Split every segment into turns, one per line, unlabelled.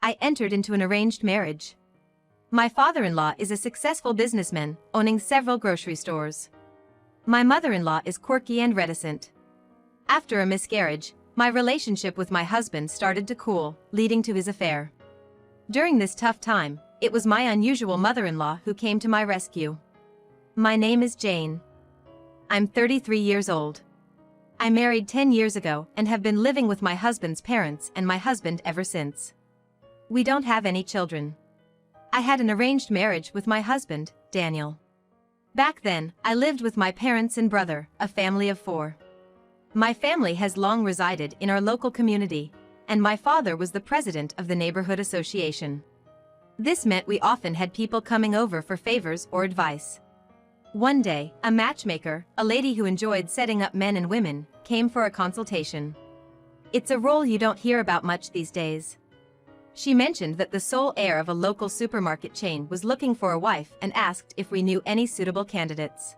I entered into an arranged marriage. My father-in-law is a successful businessman, owning several grocery stores. My mother-in-law is quirky and reticent. After a miscarriage, my relationship with my husband started to cool, leading to his affair. During this tough time, it was my unusual mother-in-law who came to my rescue. My name is Jane. I'm 33 years old. I married 10 years ago and have been living with my husband's parents and my husband ever since. We don't have any children. I had an arranged marriage with my husband, Daniel. Back then, I lived with my parents and brother, a family of 4. My family has long resided in our local community, and my father was the president of the neighborhood association. This meant we often had people coming over for favors or advice. One day, a matchmaker, a lady who enjoyed setting up men and women, came for a consultation. It's a role you don't hear about much these days. She mentioned that the sole heir of a local supermarket chain was looking for a wife and asked if we knew any suitable candidates.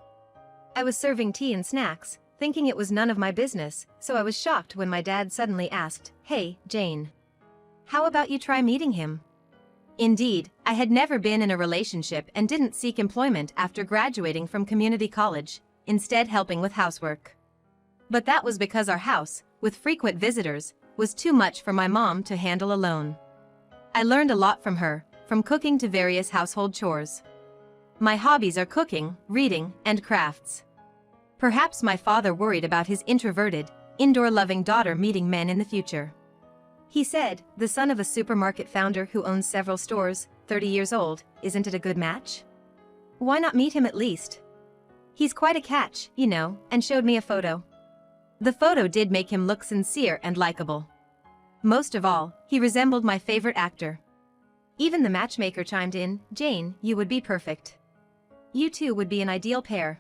I was serving tea and snacks, thinking it was none of my business, so I was shocked when my dad suddenly asked, "Hey, Jane. How about you try meeting him?" Indeed, I had never been in a relationship and didn't seek employment after graduating from community college, instead helping with housework. But that was because our house, with frequent visitors, was too much for my mom to handle alone. I learned a lot from her, from cooking to various household chores. My hobbies are cooking, reading, and crafts. Perhaps my father worried about his introverted, indoor-loving daughter meeting men in the future. He said, "The son of a supermarket founder who owns several stores, 30 years old, isn't it a good match? Why not meet him at least? He's quite a catch, you know," and showed me a photo. The photo did make him look sincere and likable. Most of all, he resembled my favorite actor. Even the matchmaker chimed in, "Jane, you would be perfect. You two would be an ideal pair."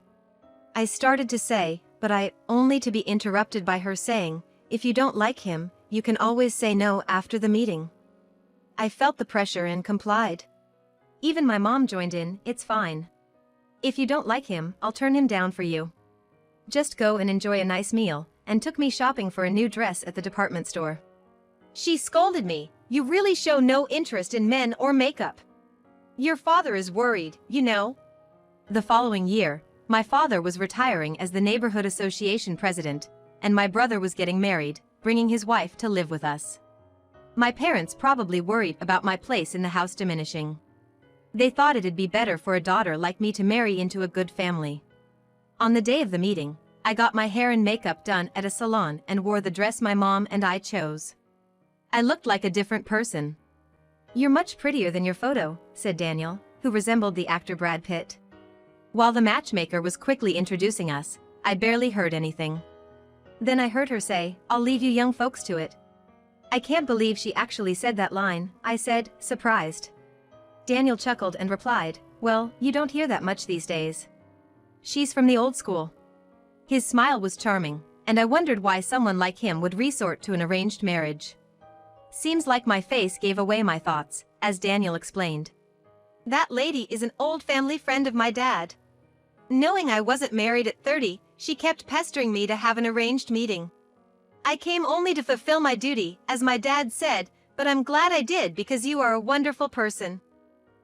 I started to say, but only to be interrupted by her saying, "If you don't like him, you can always say no after the meeting." I felt the pressure and complied. Even my mom joined in, "It's fine. If you don't like him, I'll turn him down for you. Just go and enjoy a nice meal," and took me shopping for a new dress at the department store. She scolded me, "You really show no interest in men or makeup. Your father is worried, you know." The following year, my father was retiring as the neighborhood association president, and my brother was getting married, bringing his wife to live with us. My parents probably worried about my place in the house diminishing. They thought it'd be better for a daughter like me to marry into a good family. On the day of the meeting, I got my hair and makeup done at a salon and wore the dress my mom and I chose. I looked like a different person. "You're much prettier than your photo," said Daniel, who resembled the actor Brad Pitt. While the matchmaker was quickly introducing us, I barely heard anything. Then I heard her say, "I'll leave you young folks to it." "I can't believe she actually said that line," I said, surprised. Daniel chuckled and replied, "Well, you don't hear that much these days. She's from the old school." His smile was charming, and I wondered why someone like him would resort to an arranged marriage. Seems like my face gave away my thoughts, as Daniel explained. "That lady is an old family friend of my dad. Knowing I wasn't married at 30, she kept pestering me to have an arranged meeting. I came only to fulfill my duty, as my dad said, but I'm glad I did because you are a wonderful person."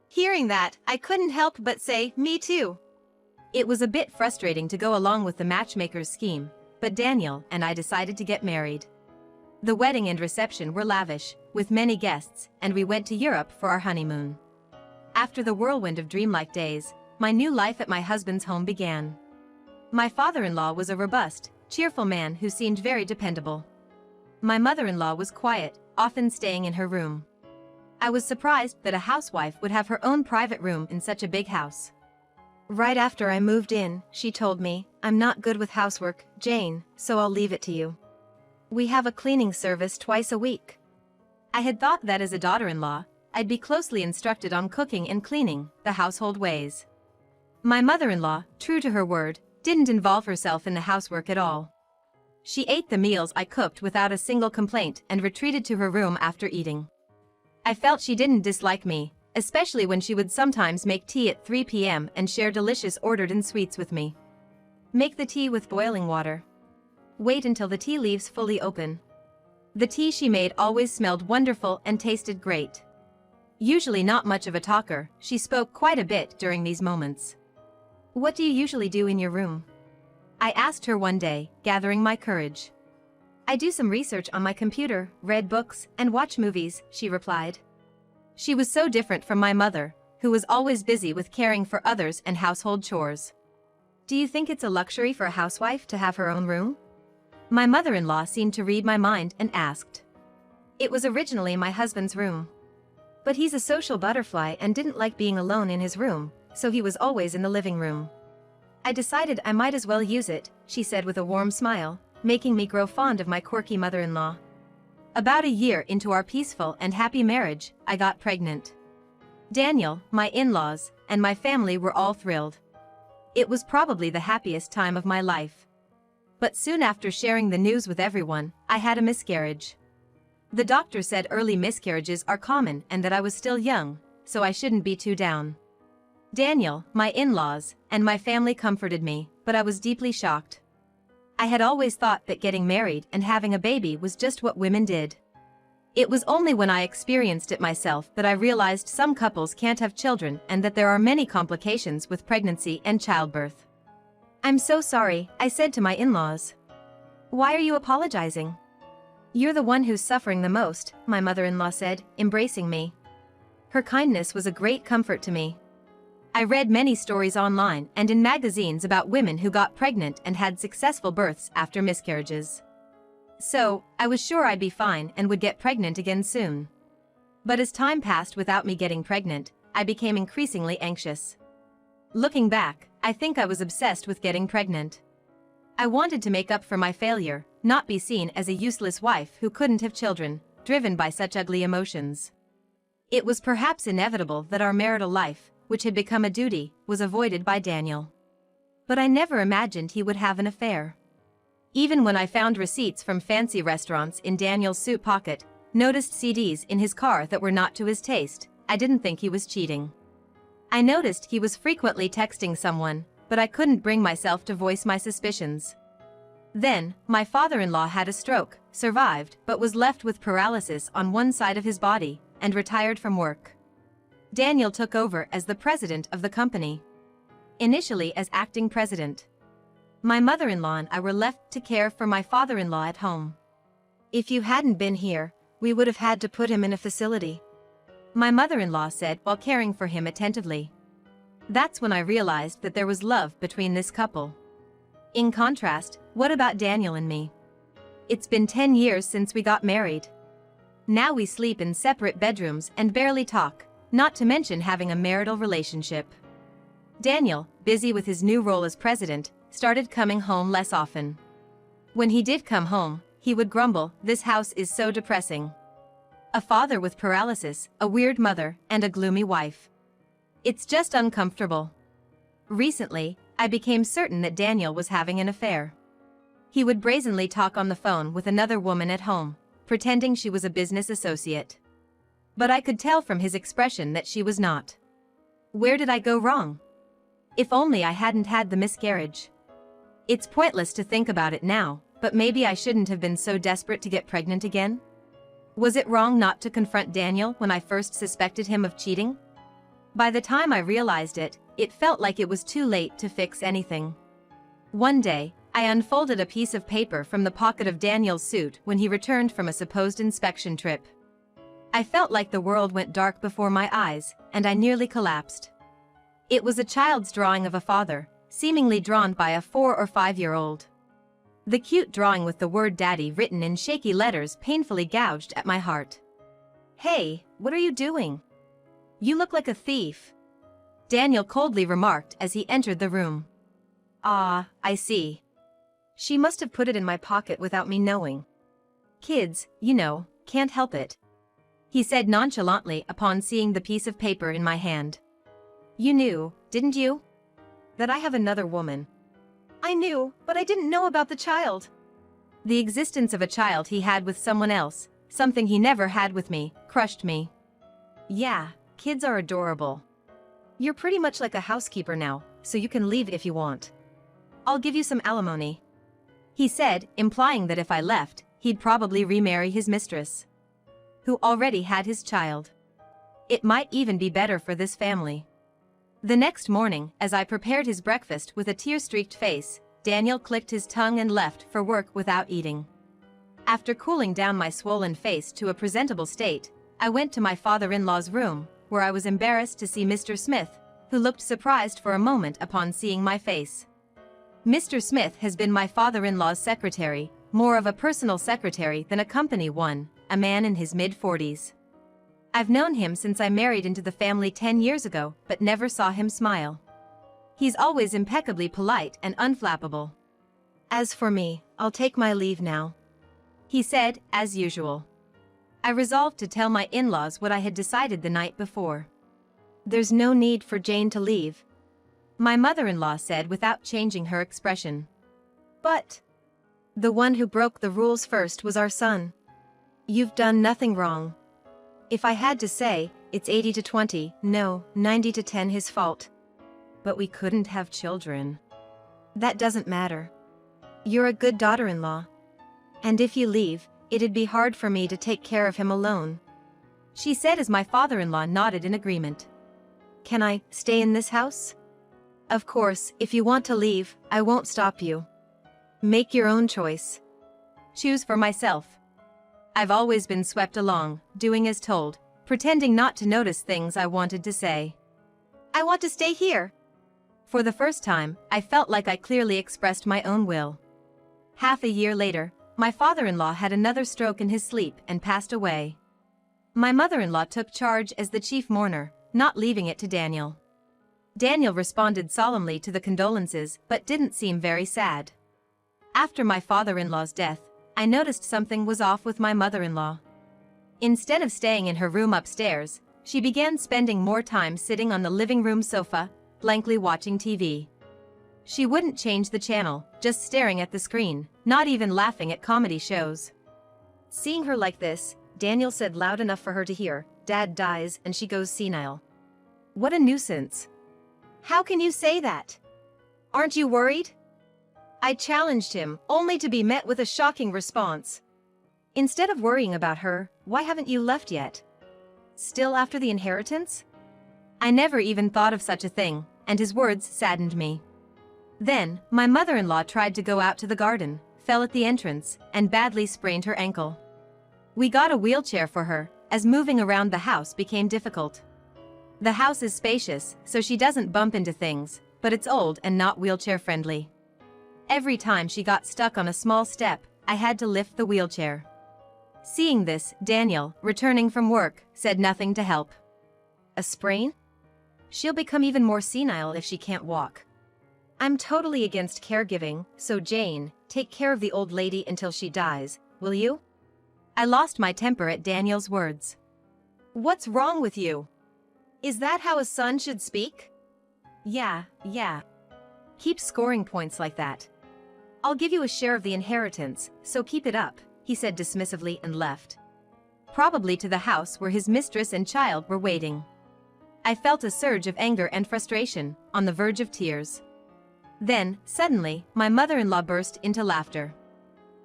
Hearing that, I couldn't help but say, "Me too." It was a bit frustrating to go along with the matchmaker's scheme, but Daniel and I decided to get married. The wedding and reception were lavish, with many guests, and we went to Europe for our honeymoon. After the whirlwind of dreamlike days, my new life at my husband's home began. My father-in-law was a robust, cheerful man who seemed very dependable. My mother-in-law was quiet, often staying in her room. I was surprised that a housewife would have her own private room in such a big house. Right after I moved in, she told me, "I'm not good with housework, Jane, so I'll leave it to you. We have a cleaning service twice a week." I had thought that as a daughter-in-law, I'd be closely instructed on cooking and cleaning, the household ways. My mother-in-law, true to her word, didn't involve herself in the housework at all. She ate the meals I cooked without a single complaint and retreated to her room after eating. I felt she didn't dislike me, especially when she would sometimes make tea at 3 p.m. and share delicious ordered-in sweets with me. Make the tea with boiling water. Wait until the tea leaves fully open. The tea she made always smelled wonderful and tasted great. Usually not much of a talker, she spoke quite a bit during these moments. "What do you usually do in your room?" I asked her one day, gathering my courage. "I do some research on my computer, read books, and watch movies," she replied. She was so different from my mother, who was always busy with caring for others and household chores. "Do you think it's a luxury for a housewife to have her own room?" My mother-in-law seemed to read my mind and asked. "It was originally my husband's room. But he's a social butterfly and didn't like being alone in his room, so he was always in the living room. I decided I might as well use it," she said with a warm smile, making me grow fond of my quirky mother-in-law. About a year into our peaceful and happy marriage, I got pregnant. Daniel, my in-laws, and my family were all thrilled. It was probably the happiest time of my life. But soon after sharing the news with everyone, I had a miscarriage. The doctor said early miscarriages are common and that I was still young, so I shouldn't be too down. Daniel, my in-laws, and my family comforted me, but I was deeply shocked. I had always thought that getting married and having a baby was just what women did. It was only when I experienced it myself that I realized some couples can't have children and that there are many complications with pregnancy and childbirth. "I'm so sorry," I said to my in-laws. "Why are you apologizing? You're the one who's suffering the most," my mother-in-law said, embracing me. Her kindness was a great comfort to me. I read many stories online and in magazines about women who got pregnant and had successful births after miscarriages. So, I was sure I'd be fine and would get pregnant again soon. But as time passed without me getting pregnant, I became increasingly anxious. Looking back, I think I was obsessed with getting pregnant. I wanted to make up for my failure, not be seen as a useless wife who couldn't have children, driven by such ugly emotions. It was perhaps inevitable that our marital life, which had become a duty, was avoided by Daniel. But I never imagined he would have an affair. Even when I found receipts from fancy restaurants in Daniel's suit pocket, noticed CDs in his car that were not to his taste, I didn't think he was cheating. I noticed he was frequently texting someone, but I couldn't bring myself to voice my suspicions. Then, my father-in-law had a stroke, survived, but was left with paralysis on one side of his body, and retired from work. Daniel took over as the president of the company. Initially as acting president. My mother-in-law and I were left to care for my father-in-law at home. "If you hadn't been here, we would have had to put him in a facility," my mother-in-law said while caring for him attentively. That's when I realized that there was love between this couple. In contrast, what about Daniel and me? It's been 10 years since we got married. Now we sleep in separate bedrooms and barely talk, not to mention having a marital relationship. Daniel, busy with his new role as president, started coming home less often. When he did come home, he would grumble, "This house is so depressing. A father with paralysis, a weird mother, and a gloomy wife. It's just uncomfortable." Recently, I became certain that Daniel was having an affair. He would brazenly talk on the phone with another woman at home, pretending she was a business associate. But I could tell from his expression that she was not. Where did I go wrong? If only I hadn't had the miscarriage. It's pointless to think about it now, but maybe I shouldn't have been so desperate to get pregnant again? Was it wrong not to confront Daniel when I first suspected him of cheating? By the time I realized it, it felt like it was too late to fix anything. One day, I unfolded a piece of paper from the pocket of Daniel's suit when he returned from a supposed inspection trip. I felt like the world went dark before my eyes, and I nearly collapsed. It was a child's drawing of a father, seemingly drawn by a 4 or 5-year-old. The cute drawing with the word "Daddy" written in shaky letters painfully gouged at my heart. "Hey, what are you doing? You look like a thief," Daniel coldly remarked as he entered the room. "Ah, I see. She must have put it in my pocket without me knowing. Kids, you know, can't help it," he said nonchalantly upon seeing the piece of paper in my hand. "You knew, didn't you? That I have another woman." "I knew, but I didn't know about the child." The existence of a child he had with someone else, something he never had with me, crushed me. "Yeah, kids are adorable. You're pretty much like a housekeeper now, so you can leave if you want. I'll give you some alimony," he said, implying that if I left, he'd probably remarry his mistress, who already had his child. It might even be better for this family. The next morning, as I prepared his breakfast with a tear-streaked face, Daniel clicked his tongue and left for work without eating. After cooling down my swollen face to a presentable state, I went to my father-in-law's room, where I was embarrassed to see Mr. Smith, who looked surprised for a moment upon seeing my face. Mr. Smith has been my father-in-law's secretary, more of a personal secretary than a company one, a man in his mid-40s. I've known him since I married into the family 10 years ago, but never saw him smile. He's always impeccably polite and unflappable. "As for me, I'll take my leave now," he said, as usual. I resolved to tell my in-laws what I had decided the night before. "There's no need for Jane to leave," my mother-in-law said without changing her expression. "But the one who broke the rules first was our son. You've done nothing wrong. If I had to say, it's 80 to 20, no, 90 to 10 his fault. But we couldn't have children. That doesn't matter. You're a good daughter-in-law. And if you leave, it'd be hard for me to take care of him alone," she said as my father-in-law nodded in agreement. "Can I stay in this house?" "Of course, if you want to leave, I won't stop you. Make your own choice." Choose for myself. I've always been swept along, doing as told, pretending not to notice things I wanted to say. "I want to stay here." For the first time, I felt like I clearly expressed my own will. Half a year later, my father-in-law had another stroke in his sleep and passed away. My mother-in-law took charge as the chief mourner, not leaving it to Daniel. Daniel responded solemnly to the condolences but didn't seem very sad. After my father-in-law's death, I noticed something was off with my mother-in-law. Instead of staying in her room upstairs, she began spending more time sitting on the living room sofa, blankly watching TV. She wouldn't change the channel, just staring at the screen, not even laughing at comedy shows. Seeing her like this, Daniel said loud enough for her to hear, "Dad dies and she goes senile." "What a nuisance. How can you say that? Aren't you worried?" I challenged him, only to be met with a shocking response. "Instead of worrying about her, why haven't you left yet? Still after the inheritance?" I never even thought of such a thing, and his words saddened me. Then, my mother-in-law tried to go out to the garden, fell at the entrance, and badly sprained her ankle. We got a wheelchair for her, as moving around the house became difficult. The house is spacious, so she doesn't bump into things, but it's old and not wheelchair-friendly. Every time she got stuck on a small step, I had to lift the wheelchair. Seeing this, Daniel, returning from work, said nothing to help. "A sprain? She'll become even more senile if she can't walk. I'm totally against caregiving, so Jane, take care of the old lady until she dies, will you?" I lost my temper at Daniel's words. "What's wrong with you? Is that how a son should speak?" Yeah. Keep scoring points like that. "I'll give you a share of the inheritance, so keep it up," he said dismissively and left. Probably to the house where his mistress and child were waiting. I felt a surge of anger and frustration, on the verge of tears. Then, suddenly, my mother-in-law burst into laughter.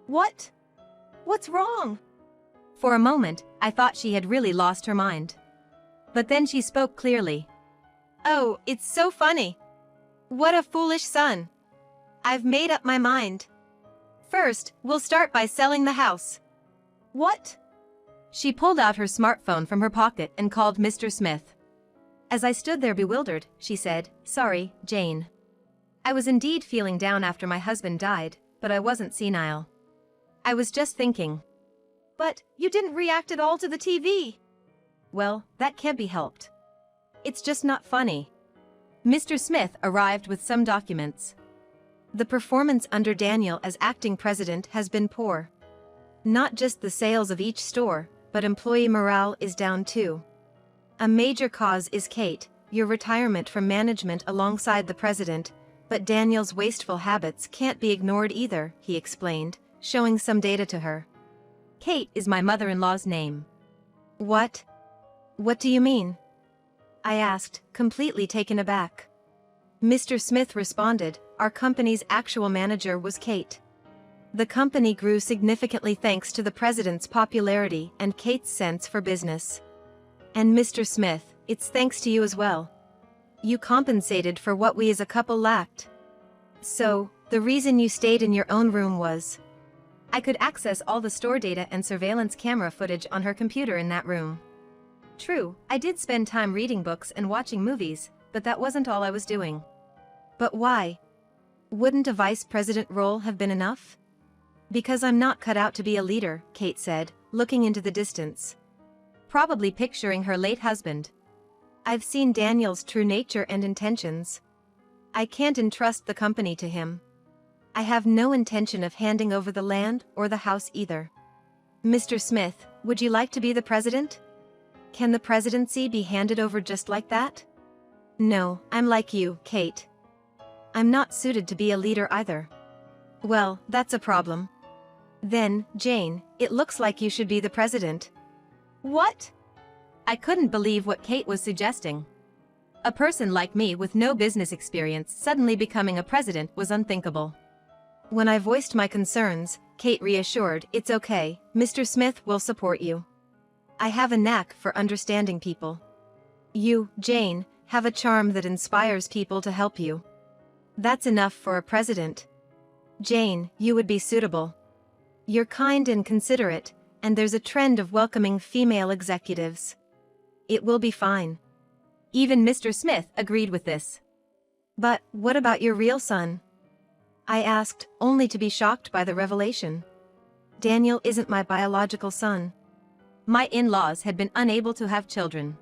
"What? What's wrong?" For a moment, I thought she had really lost her mind. But then she spoke clearly. "Oh, it's so funny. What a foolish son. I've made up my mind. First, we'll start by selling the house." "What?" She pulled out her smartphone from her pocket and called Mr. Smith. As I stood there bewildered, she said, "Sorry, Jane. I was indeed feeling down after my husband died, but I wasn't senile. I was just thinking." "But you didn't react at all to the TV." "Well, that can't be helped. It's just not funny." Mr. Smith arrived with some documents. "The performance under Daniel as acting president has been poor. Not just the sales of each store, but employee morale is down too. A major cause is Kate, your retirement from management alongside the president, but Daniel's wasteful habits can't be ignored either," he explained, showing some data to her. Kate is my mother-in-law's name. "What? What do you mean?" I asked, completely taken aback. Mr. Smith responded, "Our company's actual manager was Kate. The company grew significantly thanks to the president's popularity and Kate's sense for business. And Mr. Smith, it's thanks to you as well. You compensated for what we as a couple lacked. So, the reason you stayed in your own room was... I could access all the store data and surveillance camera footage on her computer in that room. True, I did spend time reading books and watching movies, but that wasn't all I was doing. But why? Wouldn't a vice president role have been enough? Because I'm not cut out to be a leader, Kate said, looking into the distance. Probably picturing her late husband. I've seen Daniel's true nature and intentions. I can't entrust the company to him. I have no intention of handing over the land or the house either. Mr. Smith, would you like to be the president? Can the presidency be handed over just like that? No, I'm like you, Kate. I'm not suited to be a leader either. Well, that's a problem. Then, Jane, it looks like you should be the president. What? I couldn't believe what Kate was suggesting. A person like me with no business experience suddenly becoming a president was unthinkable. When I voiced my concerns, Kate reassured, "It's okay, Mr. Smith will support you. I have a knack for understanding people. You, Jane, have a charm that inspires people to help you. That's enough for a president. Jane, you would be suitable. You're kind and considerate, and there's a trend of welcoming female executives. It will be fine." Even Mr. Smith agreed with this. "But what about your real son?" I asked, only to be shocked by the revelation. Daniel isn't my biological son. My in-laws had been unable to have children.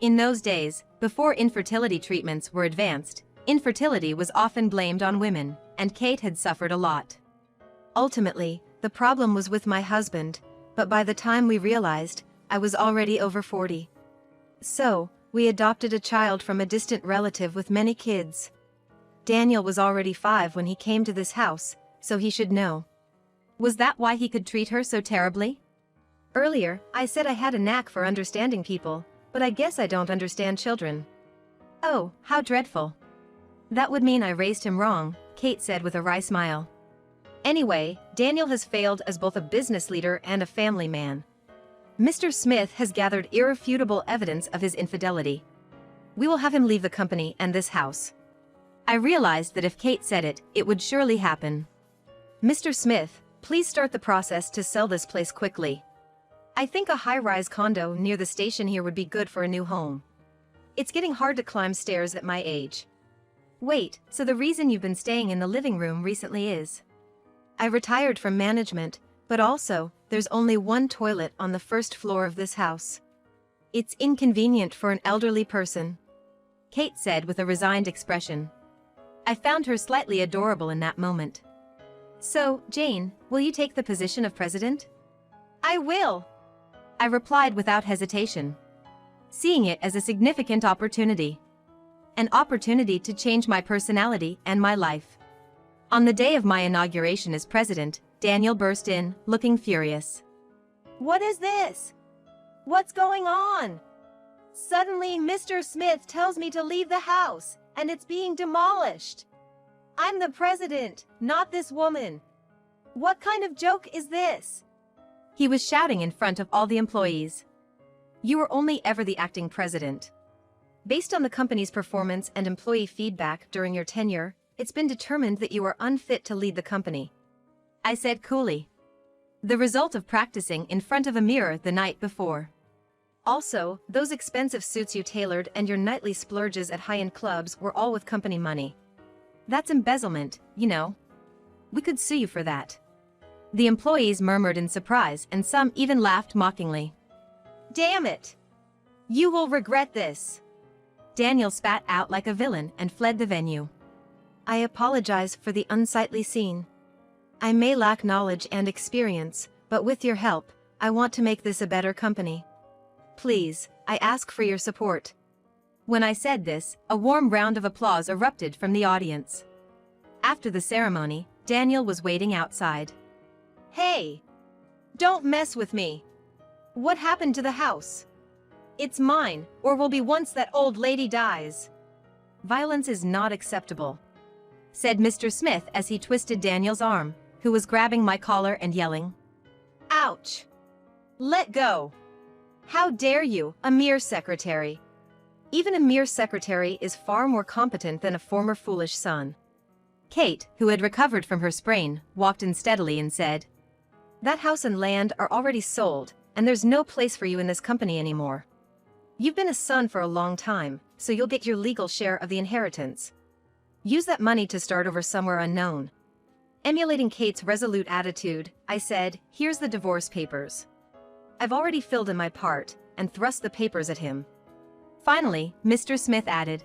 In those days, before infertility treatments were advanced, infertility was often blamed on women, and Kate had suffered a lot. Ultimately, the problem was with my husband, but by the time we realized, I was already over 40. So, we adopted a child from a distant relative with many kids. Daniel was already 5 when he came to this house, so he should know. Was that why he could treat her so terribly? Earlier, I said I had a knack for understanding people, but I guess I don't understand children. Oh, how dreadful. That would mean I raised him wrong, Kate said with a wry smile. Anyway, Daniel has failed as both a business leader and a family man. Mr. Smith has gathered irrefutable evidence of his infidelity. We will have him leave the company and this house. I realized that if Kate said it, it would surely happen. Mr. Smith, please start the process to sell this place quickly. I think a high-rise condo near the station here would be good for a new home. It's getting hard to climb stairs at my age. Wait, so the reason you've been staying in the living room recently is? I retired from management, but also, there's only one toilet on the first floor of this house. It's inconvenient for an elderly person. Kate said with a resigned expression. I found her slightly adorable in that moment. So, Jane, will you take the position of president? I will, I replied without hesitation, seeing it as a significant opportunity. An opportunity to change my personality and my life. On the day of my inauguration as president, Daniel burst in, looking furious. What is this? What's going on? Suddenly Mr. Smith tells me to leave the house, and it's being demolished. I'm the president, not this woman. What kind of joke is this? He was shouting in front of all the employees. You were only ever the acting president. Based on the company's performance and employee feedback during your tenure, it's been determined that you are unfit to lead the company. I said coolly. The result of practicing in front of a mirror the night before. Also, those expensive suits you tailored and your nightly splurges at high-end clubs were all with company money. That's embezzlement, you know. We could sue you for that. The employees murmured in surprise and some even laughed mockingly. Damn it! You will regret this. Daniel spat out like a villain and fled the venue. I apologize for the unsightly scene. I may lack knowledge and experience, but with your help, I want to make this a better company. Please, I ask for your support. When I said this, a warm round of applause erupted from the audience. After the ceremony, Daniel was waiting outside. Hey! Don't mess with me. What happened to the house? It's mine, or will be once that old lady dies. Violence is not acceptable, said Mr. Smith as he twisted Daniel's arm, who was grabbing my collar and yelling. Ouch! Let go! How dare you, a mere secretary? Even a mere secretary is far more competent than a former foolish son. Kate, who had recovered from her sprain, walked in steadily and said, "That house and land are already sold, and there's no place for you in this company anymore. You've been a son for a long time, so you'll get your legal share of the inheritance. Use that money to start over somewhere unknown." Emulating Kate's resolute attitude, I said, "Here's the divorce papers." I've already filled in my part, and thrust the papers at him. Finally, Mr. Smith added,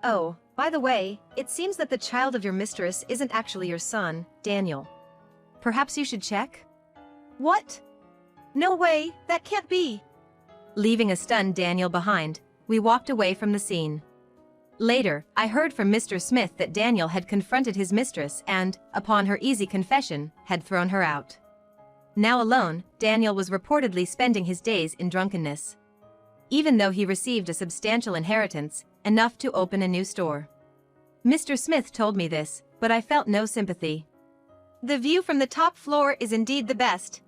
"Oh, by the way, it seems that the child of your mistress isn't actually your son, Daniel. Perhaps you should check?" "What? No way, that can't be." Leaving a stunned Daniel behind, we walked away from the scene. Later, I heard from Mr. Smith that Daniel had confronted his mistress and, upon her easy confession, had thrown her out. Now alone, Daniel was reportedly spending his days in drunkenness. Even though he received a substantial inheritance, enough to open a new store. Mr. Smith told me this, but I felt no sympathy. "The view from the top floor is indeed the best,"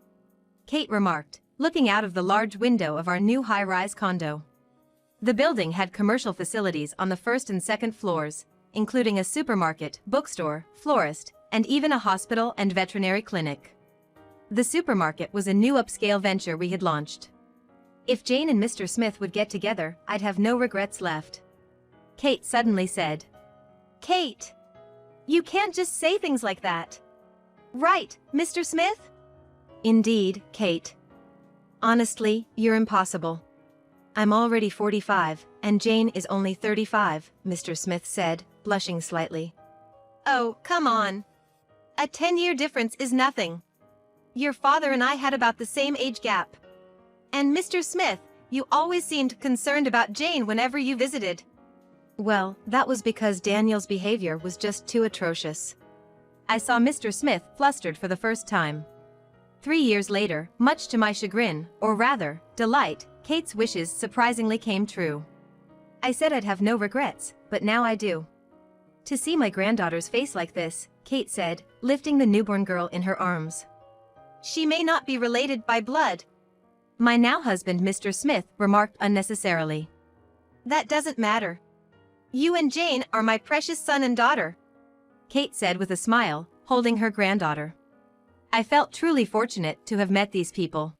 Kate remarked, looking out of the large window of our new high-rise condo. The building had commercial facilities on the first and second floors, including a supermarket, bookstore, florist, and even a hospital and veterinary clinic. The supermarket was a new upscale venture we had launched. If Jane and Mr. Smith would get together, I'd have no regrets left. Kate suddenly said, "Kate! You can't just say things like that." "Right, Mr. Smith?" "Indeed, Kate. Honestly, you're impossible." "I'm already 45, and Jane is only 35, Mr. Smith said, blushing slightly. "Oh, come on. A 10-year difference is nothing. Your father and I had about the same age gap. And Mr. Smith, you always seemed concerned about Jane whenever you visited." "Well, that was because Daniel's behavior was just too atrocious." I saw Mr. Smith flustered for the first time. 3 years later, much to my chagrin, or rather, delight, Kate's wishes surprisingly came true. I said I'd have no regrets, but now I do. "To see my granddaughter's face like this," Kate said, lifting the newborn girl in her arms. "She may not be related by blood," my now husband Mr. Smith remarked unnecessarily. "That doesn't matter. You and Jane are my precious son and daughter," Kate said with a smile, holding her granddaughter. I felt truly fortunate to have met these people.